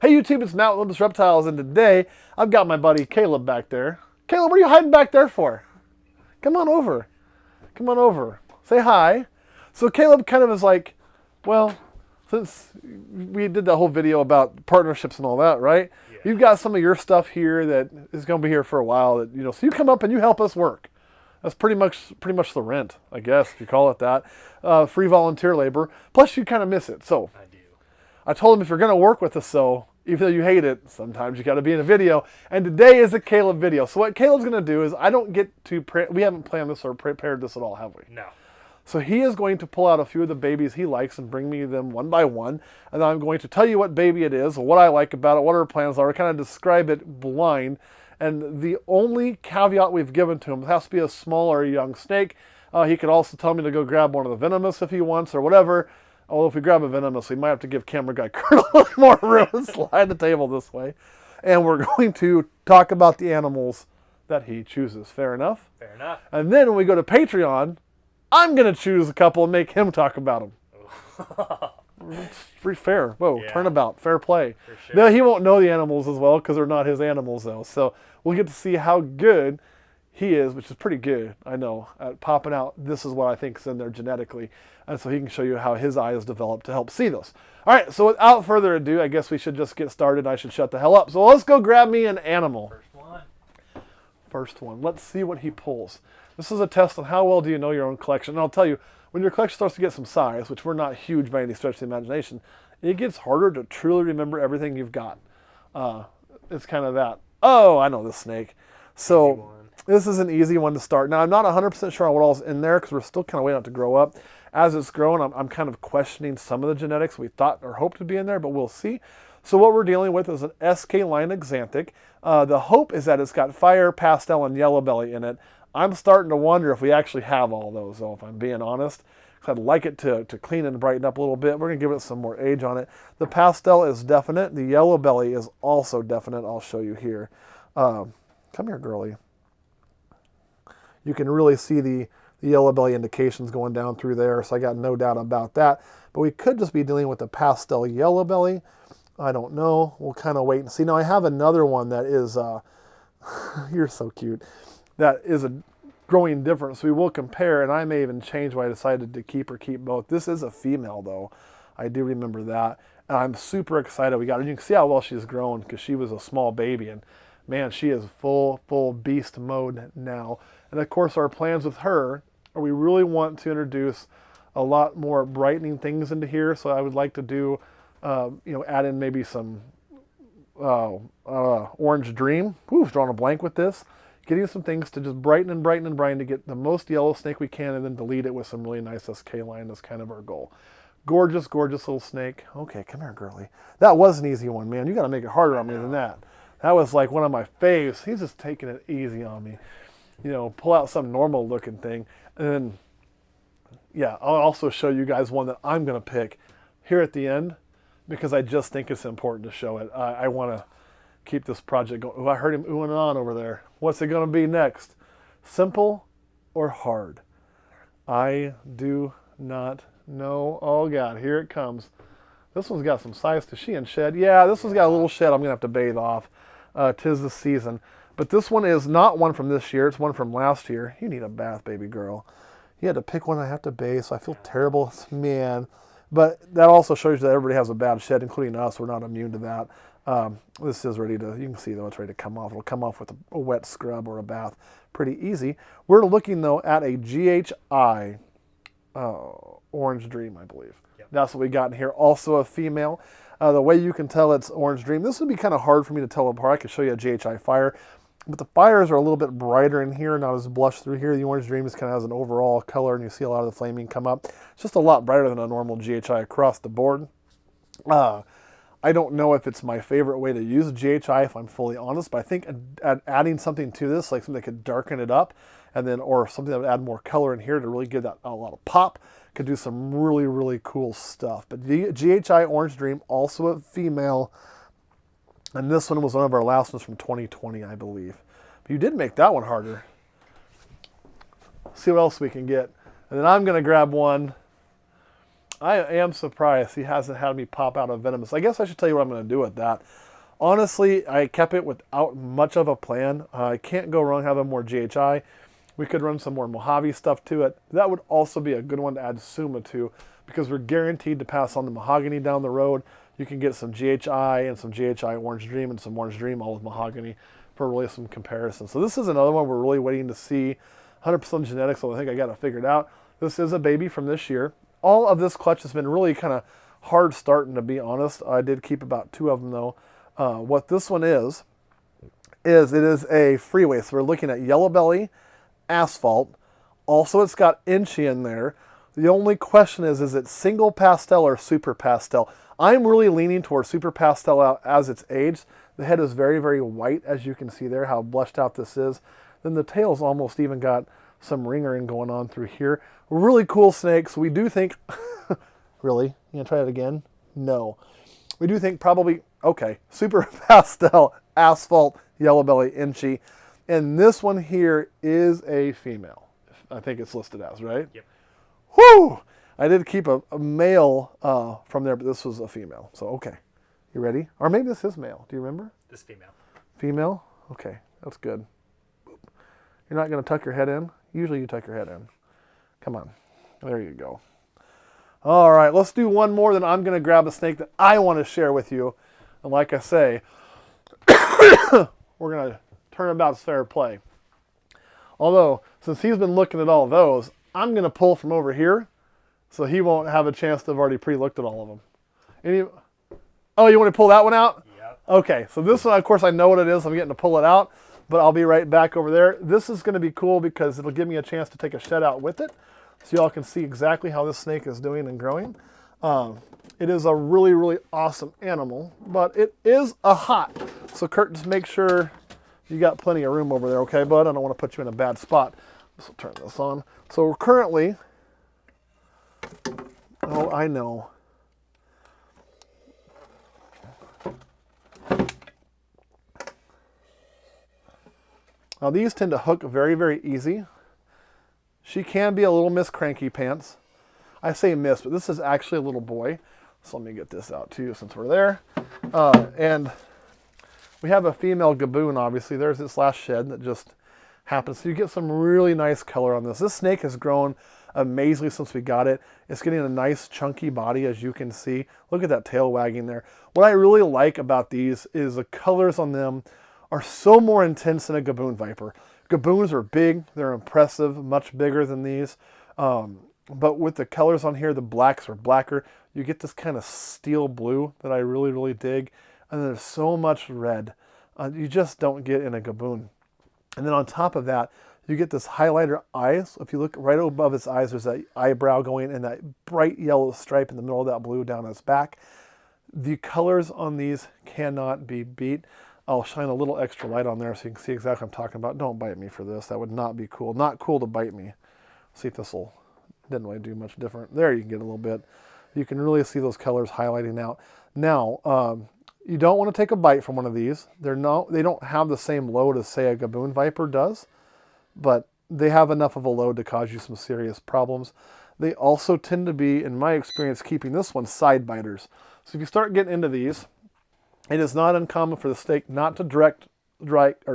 Hey YouTube, it's Matt with Olympus Reptiles, and today I've got my buddy Caleb back there. Caleb, what are you hiding back there for? Come on over. Come on over. Say hi. So Caleb kind of is like, well, since we did that whole video about partnerships and all that, right? Yeah. You've got some of your stuff here that is going to be here for a while. That so you come up and you help us work. That's pretty much the rent, I guess, if you call it that. Free volunteer labor. Plus, you kind of miss it. So I do. I told him if you're going to work with us, even though you hate it, sometimes you got to be in a video. And today is a Caleb video. So what Caleb's going to do is I don't get to, we haven't planned this or prepared this at all, have we? No. So he is going to pull out a few of the babies he likes and bring me them one by one. And then I'm going to tell you what baby it is, what I like about it, what our plans are, kind of describe it blind. And the only caveat we've given to him, it has to be a small or a young snake. He could also tell me to go grab one of the venomous if he wants or whatever. Although if we grab a venomous, we might have to give camera guy Kurt a little more room and slide the table this way. And we're going to talk about the animals that he chooses. Fair enough? Fair enough. And then when we go to Patreon, I'm going to choose a couple and make him talk about them. It's pretty fair. Whoa, Yeah. turnabout. Fair play. For sure. No, he won't know the animals as well because they're not his animals, though. So we'll get to see how good he is, which is pretty good, I know, at popping out. This is what I think is in there genetically. And so he can show you how his eye is developed to help see those. All right, so without further ado, I guess we should just get started. I should shut the hell up. So let's go grab me an animal. First one. First one. Let's see what he pulls. This is a test on how well do you know your own collection. And I'll tell you, when your collection starts to get some size, which we're not huge by any stretch of the imagination, it gets harder to truly remember everything you've got. It's kind of that. Oh, I know this snake. So this is an easy one to start. Now, I'm not 100% sure on what all's in there because we're still kind of waiting on it to grow up. As it's growing, I'm kind of questioning some of the genetics we thought or hoped to be in there, but we'll see. So what we're dealing with is an SK line exantic. The hope is that it's got fire, pastel, and yellow belly in it. I'm starting to wonder if we actually have all those, though, if I'm being honest. I'd like it to clean and brighten up a little bit. We're going to give it some more age on it. The pastel is definite. The yellow belly is also definite. I'll show you here. Come here, girlie. You can really see the yellow belly indications going down through there, so I got no doubt about that. But we could just be dealing with the pastel yellow belly. I don't know. We'll kind of wait and see. Now, I have another one that is, you're so cute, that is a growing difference. So we will compare, and I may even change what I decided to keep or keep both. This is a female, though. I do remember that. And I'm super excited we got her. You can see how well she's grown because she was a small baby, and man, she is full beast mode now. And of course, our plans with her are we really want to introduce a lot more brightening things into here. So I would like to do, add in maybe some orange dream. Whew, drawing a blank with this. Getting some things to just brighten and brighten and brighten to get the most yellow snake we can and then delete it with some really nice SK line is kind of our goal. Gorgeous, gorgeous little snake. Okay, come here, girlie. That was an easy one, man. You got to make it harder on me than that. That was like one of my faves. He's just taking it easy on me. Pull out some normal looking thing. And then, yeah, I'll also show you guys one that I'm going to pick here at the end because I just think it's important to show it. I want to keep this project going. Oh, I heard him oohing on over there. What's it going to be next? Simple or hard? I do not know. Oh, God, here it comes. This one's got some size to she and shed. Yeah, this one's got a little shed I'm going to have to bathe off. 'Tis the season. But this one is not one from this year. It's one from last year. You need a bath, baby girl. You had to pick one I have to bathe, so I feel terrible. Man. But that also shows you that everybody has a bad shed, including us. We're not immune to that. This is ready to, you can see though, it's ready to come off. It'll come off with a wet scrub or a bath. Pretty easy. We're looking though at a GHI Orange Dream, I believe. Yep. That's what we got in here. Also a female. The way you can tell it's Orange Dream, this would be kind of hard for me to tell apart. I could show you a GHI Fire, but the fires are a little bit brighter in here, not as blush through here. The Orange Dream just kind of has an overall color, and you see a lot of the flaming come up. It's just a lot brighter than a normal GHI across the board. I don't know if it's my favorite way to use GHI, if I'm fully honest, but I think adding something to this, like something that could darken it up, and then or something that would add more color in here to really give that a lot of pop, could do some really, really cool stuff. But the GHI Orange Dream, also a female, and this one was one of our last ones from 2020, I believe. But you did make that one harder. See what else we can get. And then I'm going to grab one. I am surprised he hasn't had me pop out a venomous. I guess I should tell you what I'm going to do with that. Honestly, I kept it without much of a plan. I can't go wrong having more GHI. We could run some more Mojave stuff to it. That would also be a good one to add Suma to, because we're guaranteed to pass on the mahogany down the road. You can get some GHI and some GHI Orange Dream and some Orange Dream all with mahogany for really some comparison. So this is another one we're really waiting to see. 100% genetics, so I think I got it figured out. This is a baby from this year. All of this clutch has been really kind of hard starting, to be honest. I did keep about 2 of them though. What this one is it is a Freeway. So we're looking at yellow belly, asphalt. Also, it's got inchy in there. The only question is it single pastel or super pastel? I'm really leaning towards super pastel out as it's aged. The head is very, very white, as you can see there, how blushed out this is. Then the tail's almost even got some ringering going on through here. Really cool snakes. We do think, really? You gonna try it again? No. We do think probably, okay, super pastel, asphalt, yellow belly, inchy. And this one here is a female. I think it's listed as, right? Yep. Whoo! I did keep a male from there, but this was a female. So, okay. You ready? Or maybe this is male. Do you remember? This female. Female? Okay, that's good. You're not going to tuck your head in? Usually you tuck your head in. Come on. There you go. All right, let's do one more, then I'm going to grab a snake that I want to share with you. And like I say, we're going to turn about fair play. Although, since he's been looking at all those, I'm going to pull from over here so he won't have a chance to have already pre-looked at all of them. Oh, you want to pull that one out? Yep. Okay, so this one, of course, I know what it is. I'm getting to pull it out, but I'll be right back over there. This is going to be cool because it'll give me a chance to take a shed out with it, so y'all can see exactly how this snake is doing and growing. It is a really, really awesome animal, but it is a hot. So Kurt, just make sure you got plenty of room over there, okay, bud? I don't want to put you in a bad spot. So turn this on. So we're currently, oh, I know. Now these tend to hook very, very easy. She can be a little Miss Cranky Pants. I say miss, but this is actually a little boy. So let me get this out too since we're there. And we have a female gaboon, obviously. There's this last shed that just happened. So you get some really nice color on this. This snake has grown amazingly since we got it. It's getting a nice chunky body, as you can see. Look at that tail wagging there. What I really like about these is the colors on them are so more intense than a gaboon viper. Gaboons are big, they're impressive, much bigger than these. But with the colors on here, the blacks are blacker. You get this kind of steel blue that I really, really dig. And there's so much red. You just don't get in a gaboon. And then on top of that, you get this highlighter eyes. If you look right above its eyes, there's that eyebrow going and that bright yellow stripe in the middle of that blue down its back. The colors on these cannot be beat. I'll shine a little extra light on there so you can see exactly what I'm talking about. Don't bite me for this. That would not be cool. Not cool to bite me. See if this will, didn't really do much different. There you can get a little bit. You can really see those colors highlighting out. Now, you don't want to take a bite from one of these. They don't have the same load as, say, a gaboon viper does, but they have enough of a load to cause you some serious problems. They also tend to be, in my experience, keeping this one side biters. So if you start getting into these, it is not uncommon for the snake not to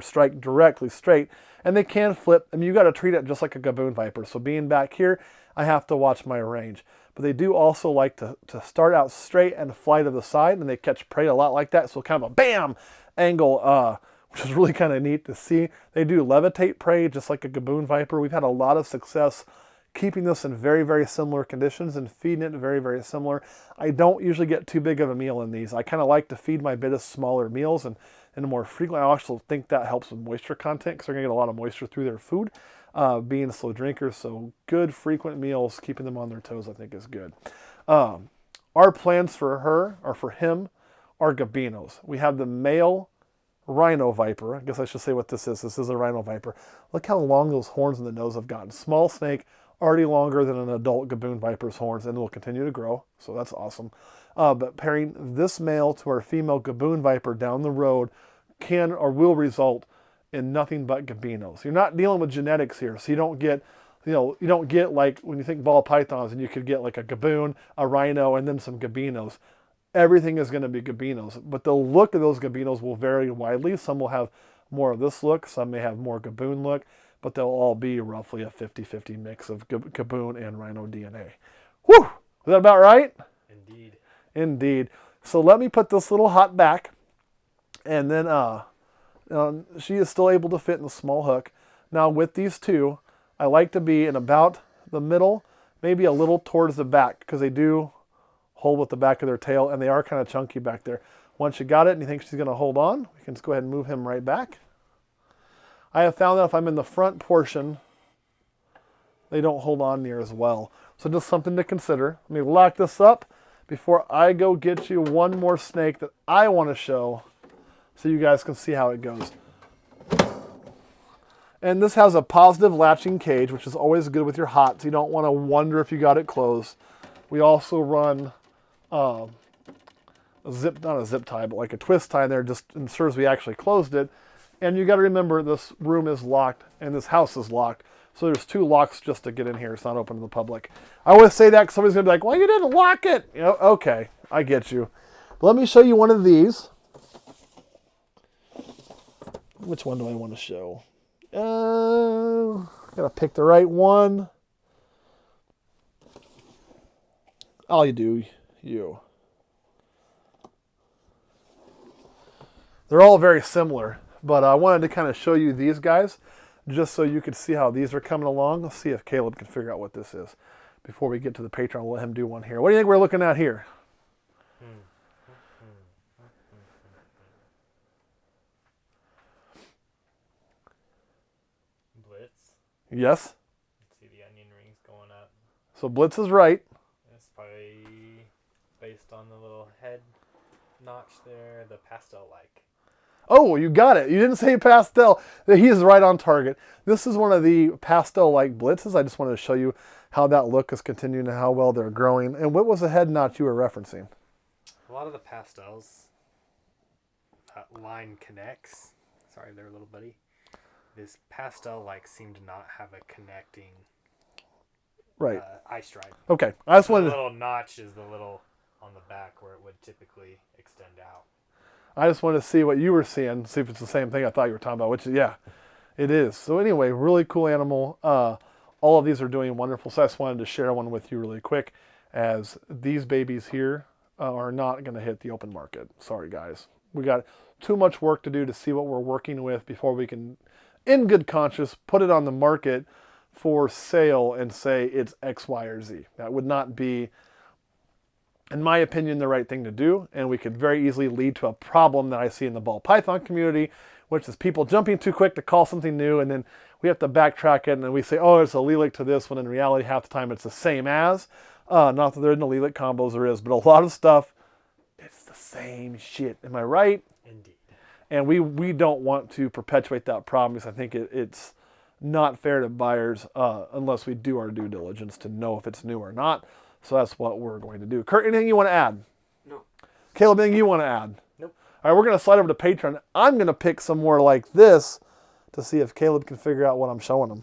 strike directly straight, and they can flip. I mean, you got to treat it just like a gaboon viper. So being back here, I have to watch my range. But they do also like to start out straight and fly to the side, and they catch prey a lot like that. So kind of a bam angle, which is really kind of neat to see. They do levitate prey just like a gaboon viper. We've had a lot of success keeping this in very, very similar conditions and feeding it very, very similar. I don't usually get too big of a meal in these. I kind of like to feed my bit of smaller meals and more frequently. I also think that helps with moisture content because they're going to get a lot of moisture through their food, being slow drinkers. So good frequent meals, keeping them on their toes, I think is good. Our plans for her, or for him, are gabinos. We have the male Rhino viper. I guess I should say what this is. This is a Rhino viper. Look how long those horns in the nose have gotten. Small snake, already longer than an adult gaboon viper's horns, and will continue to grow, so that's awesome. But pairing this male to our female gaboon viper down the road can or will result in nothing but gabinos. You're not dealing with genetics here, so you don't get You don't get like when you think ball pythons and you could get like a gaboon, a rhino, and then some gabinos. Everything is going to be gabinos, but the look of those gabinos will vary widely. Some will have more of this look, some may have more gaboon look, but they'll all be roughly a 50-50 mix of gaboon and rhino DNA. Whew! Is that about right? Indeed. Indeed. So let me put this little hot back, and then she is still able to fit in the small hook. Now with these two, I like to be in about the middle, maybe a little towards the back, because they do hold with the back of their tail, and they are kind of chunky back there. Once you got it and you think she's going to hold on, we can just go ahead and move him right back. I have found that if I'm in the front portion, they don't hold on near as well. So just something to consider. Let me lock this up before I go get you one more snake that I want to show so you guys can see how it goes. And this has a positive latching cage, which is always good with your hots. You don't want to wonder if you got it closed. We also run not a zip tie, but like a twist tie in there, just ensures we actually closed it. And you got to remember this room is locked and this house is locked. So there's 2 locks just to get in here. It's not open to the public. I always say that because somebody's going to be like, well, you didn't lock it. You know, okay, I get you. But let me show you one of these. Which one do I want to show? Gotta pick the right one. I'll do you. They're all very similar, but I wanted to kind of show you these guys just so you could see how these are coming along. Let's see if Caleb can figure out what this is. Before we get to the Patreon, we'll let him do one here. What do you think we're looking at here? Blitz. Yes. See the onion rings going up. So Blitz is right. It's probably based on the little head notch there, the pastel-like. Oh, you got it. You didn't say pastel. He is right on target. This is one of the pastel-like Blitzes. I just wanted to show you how that look is continuing and how well they're growing. And what was the head notch you were referencing? A lot of the pastels, that line connects. Sorry there, little buddy. This pastel-like seemed to not have a connecting eye stripe. Okay. I just wanted the little notch is the little on the back where it would typically extend out. I just wanted to see what you were seeing, see if it's the same thing I thought you were talking about, which, yeah, it is. So anyway, really cool animal. All of these are doing wonderful. So I just wanted to share one with you really quick, as these babies here are not going to hit the open market. Sorry, guys. We got too much work to do to see what we're working with before we can, in good conscience, put it on the market for sale and say it's X, Y, or Z. That would not be, in my opinion, the right thing to do, and we could very easily lead to a problem that I see in the ball python community, which is people jumping too quick to call something new, and then we have to backtrack it, and then we say, oh, it's a allelic to this, when in reality, half the time it's the same as. Not that there isn't allelic combos, there is, but a lot of stuff, it's the same shit. Am I right? Indeed. And we don't want to perpetuate that problem, because I think it's not fair to buyers unless we do our due diligence to know if it's new or not. So that's what we're going to do. Kurt, anything you want to add? No. Caleb, anything you want to add? Nope. All right, we're going to slide over to Patreon. I'm going to pick some more like this to see if Caleb can figure out what I'm showing him.